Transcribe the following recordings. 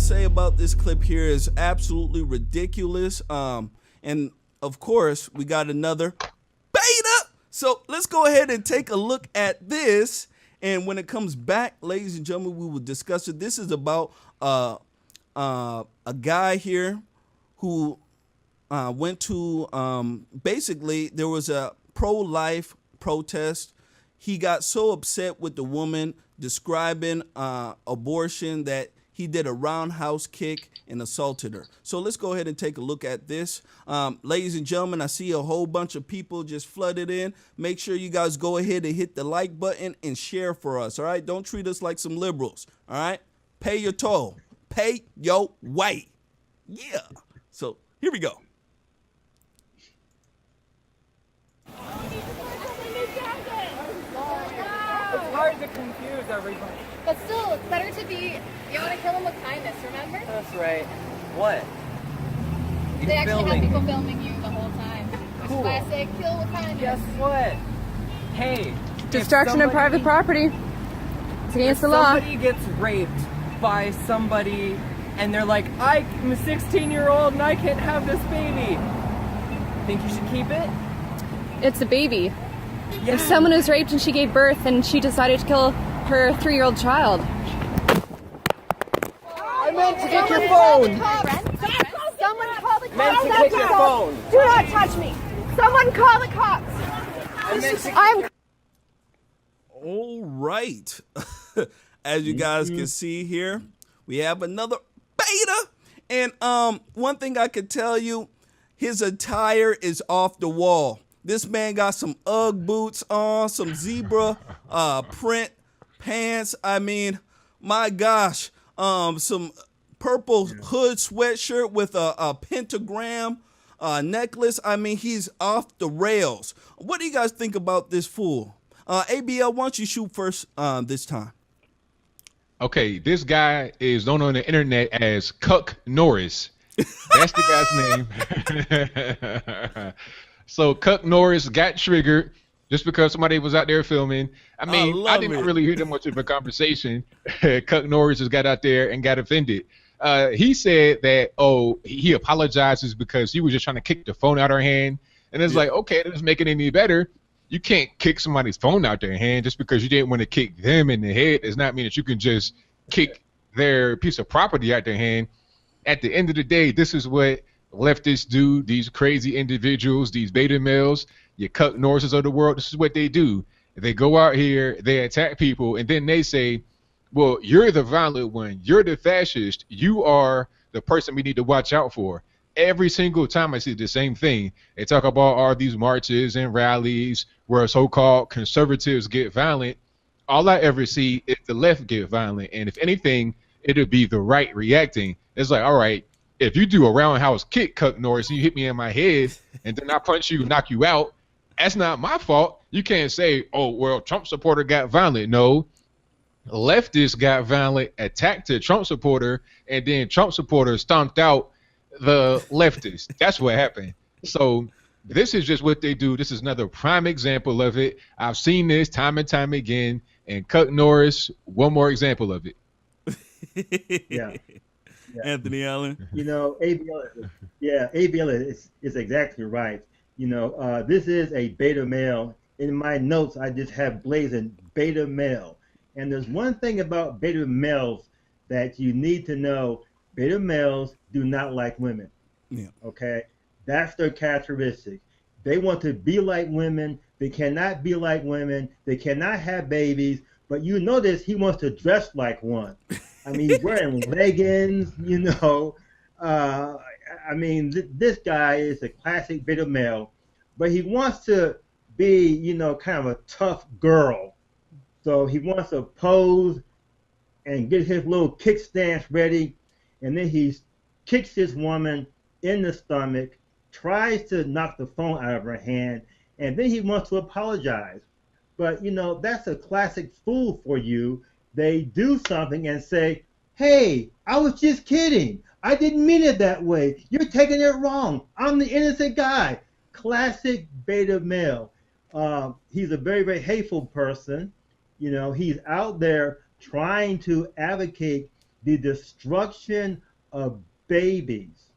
say about this clip here is absolutely ridiculous. And of course, we got another beta. So let's go ahead and take a look at this. And when it comes back, ladies and gentlemen, we will discuss it. This is about a guy here who went to basically there was a pro-life protest. He got so upset with the woman describing abortion that he did a roundhouse kick and assaulted her. So let's go ahead and take a look at this. Ladies and gentlemen, I see a whole bunch of people just flooded in. Make sure you guys go ahead and hit the like button and share for us, all right? Don't treat us like some liberals, all right? Pay your toll. Pay your way. Yeah. So here we go. It's hard to confuse everybody. But still, it's better to be, you want to kill them with kindness, remember? That's right. What? They actually have people filming you the whole time. Cool. That's why I say kill with kindness. Guess what? Hey. Destruction of private property. It's against the law. If somebody gets raped by somebody and they're like, I'm a 16-year-old and I can't have this baby. Think you should keep it? It's a baby. Yeah. If someone is raped and she gave birth and she decided to kill her 3-year-old child. I meant to get your phone. Someone call the cops. Meant to get your phone. Do not touch me. Someone call the cops. I'm. All right. As you guys can see here, we have another beta. And one thing I could tell you, his attire is off the wall. This man got some Ugg boots on, some zebra print pants. I mean, my gosh, some purple hood sweatshirt with a pentagram necklace. I mean, he's off the rails. What do you guys think about this fool? ABL, why don't you shoot first this time? Okay, this guy is known on the internet as Cuck Norris. That's the guy's name. So Cuck Norris got triggered just because somebody was out there filming. I mean, I didn't really hear that much of a conversation. Cuck Norris just got out there and got offended. He said that, he apologizes because he was just trying to kick the phone out of her hand. And it's like, okay, that doesn't make it any better. You can't kick somebody's phone out their hand just because you didn't want to kick them in the head. Does not mean that you can just kick their piece of property out their hand. At the end of the day, this is what leftists do, these crazy individuals, these beta males, your Cuck Norrises of the world. This is what they do. They go out here, they attack people, and then they say, well, you're the violent one, you're the fascist, you are the person we need to watch out for. Every single time I see the same thing. They talk about all these marches and rallies where so-called conservatives get violent. All I ever see is the left get violent, and if anything, it'll be the right reacting. It's like, all right, if you do a roundhouse kick, Cuck Norris, and you hit me in my head, and then I punch you, knock you out, that's not my fault. You can't say, oh, well, Trump supporter got violent. No, leftists got violent, attacked a Trump supporter, and then Trump supporter stomped out the leftist. That's what happened. So this is just what they do. This is another prime example of it. I've seen this time and time again, and Cuck Norris, one more example of it. Yeah. Anthony Allen. You know, ABL is exactly right. You know, this is a beta male. In my notes, I just have blazing beta male. And there's one thing about beta males that you need to know. Beta males do not like women. Yeah. Okay? That's their characteristic. They want to be like women. They cannot be like women. They cannot have babies. But you notice he wants to dress like one. I mean, he's wearing leggings, you know. I mean, this guy is a classic beta male, but he wants to be, you know, kind of a tough girl. So he wants to pose and get his little kick stance ready, and then he kicks this woman in the stomach, tries to knock the phone out of her hand, and then he wants to apologize. But, you know, that's a classic fool for you. They do something and say, hey, I was just kidding. I didn't mean it that way. You're taking it wrong. I'm the innocent guy. Classic beta male. He's a very, very hateful person. You know, he's out there trying to advocate the destruction of babies,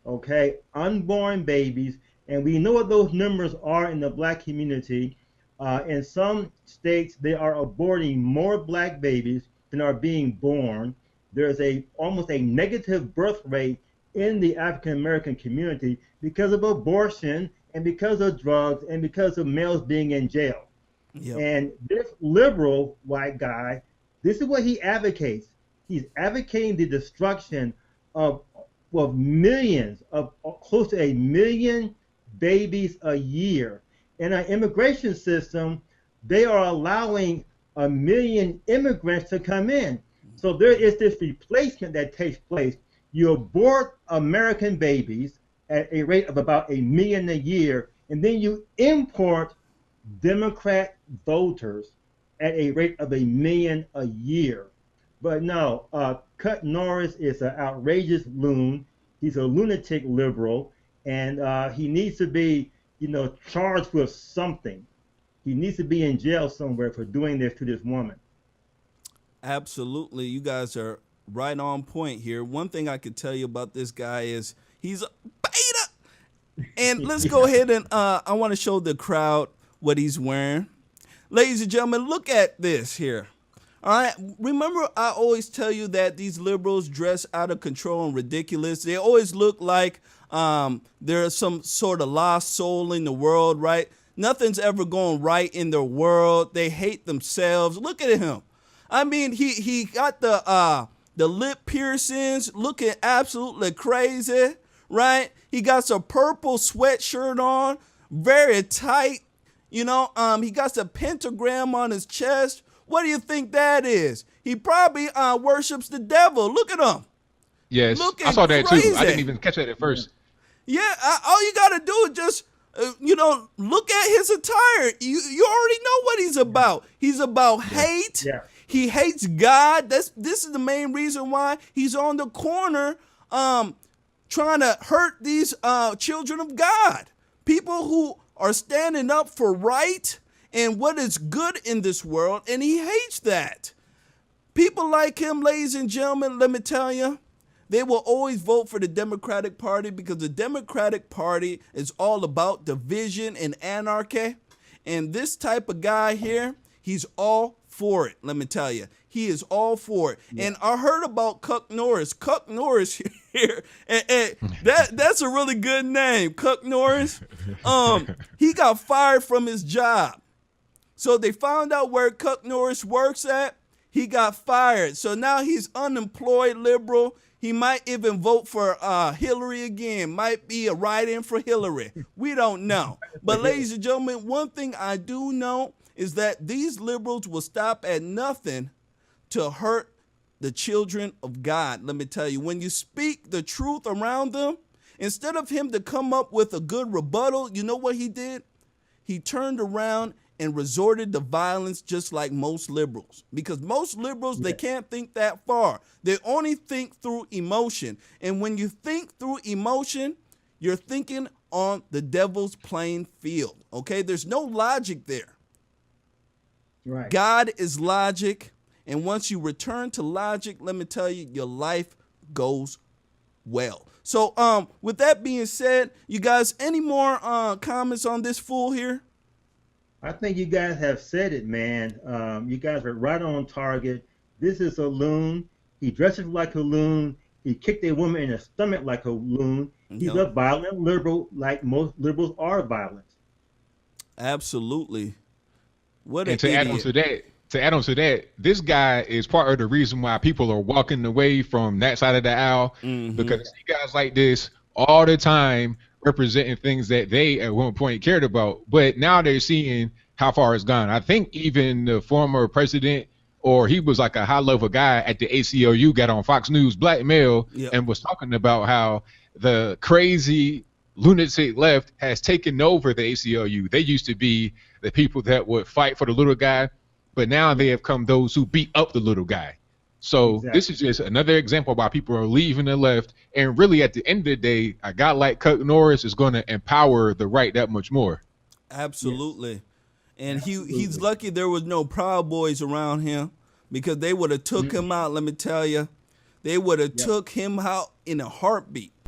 okay, unborn babies, and we know what those numbers are in the black community. In some states, they are aborting more black babies than are being born. There's almost a negative birth rate in the African American community because of abortion and because of drugs and because of males being in jail. Yep. And this liberal white guy, this is what he advocates. He's advocating the destruction of millions, of close to 1 million babies a year. In our immigration system, they are allowing 1 million immigrants to come in. So there is this replacement that takes place. You abort American babies at a rate of about 1 million a year, and then you import Democrat voters at a rate of 1 million a year. But no, Cuck Norris is an outrageous loon. He's a lunatic liberal, and he needs to be, charged with something. He needs to be in jail somewhere for doing this to this woman. Absolutely. You guys are right on point here. One thing I could tell you about this guy is he's a beta. And let's go ahead and I want to show the crowd what he's wearing. Ladies and gentlemen, look at this here. All right. Remember, I always tell you that these liberals dress out of control and ridiculous. They always look like there's some sort of lost soul in the world, right? Nothing's ever going right in their world. They hate themselves. Look at him. I mean, he got the lip piercings, looking absolutely crazy, right? He got some purple sweatshirt on, very tight. He got the pentagram on his chest. What do you think that is? He probably worships the devil. Look at him. Yes, looking I saw that crazy. too. I didn't even catch that at first. Yeah, all you got to do is just, look at his attire. You already know what he's about. He's about hate. Yeah. He hates God. This is the main reason why he's on the corner trying to hurt these children of God. People who are standing up for right and what is good in this world, and he hates that. People like him, ladies and gentlemen, let me tell you, they will always vote for the Democratic Party because the Democratic Party is all about division and anarchy. And this type of guy here, he's all for it, let me tell you. He is all for it. Yeah. And I heard about Cuck Norris. Cuck Norris here, and that's a really good name, Cuck Norris. He got fired from his job. So they found out where Cuck Norris works at. He got fired. So now he's unemployed liberal. He might even vote for Hillary again. Might be a write-in for Hillary. We don't know. But ladies and gentlemen, one thing I do know is that these liberals will stop at nothing to hurt the children of God. Let me tell you, when you speak the truth around them, instead of him to come up with a good rebuttal, you know what he did? He turned around and resorted to violence just like most liberals. Because most liberals, they can't think that far. They only think through emotion. And when you think through emotion, you're thinking on the devil's playing field. Okay? There's no logic there. Right. God is logic. And once you return to logic, let me tell you, your life goes well. So with that being said, you guys, any more comments on this fool here? I think you guys have said it, man. You guys are right on target. This is a loon. He dresses like a loon. He kicked a woman in the stomach like a loon. He's a violent liberal, like most liberals are violent. Absolutely. What an and to idiot. add on to that, this guy is part of the reason why people are walking away from that side of the aisle, because you guys like this all the time, representing things that they at one point cared about, but now they're seeing how far it's gone. I think even the former president, or he was like a high-level guy at the ACLU, got on Fox News Black Mail and was talking about how the crazy lunatic left has taken over the ACLU. They used to be the people that would fight for the little guy, but now they have come those who beat up the little guy. So this is just another example why people are leaving the left. And really, at the end of the day, a guy like Cuck Norris is going to empower the right that much more. Absolutely. Yes. And he's lucky there was no Proud Boys around him, because they would have took him out, let me tell you. they would have took him out in a heartbeat.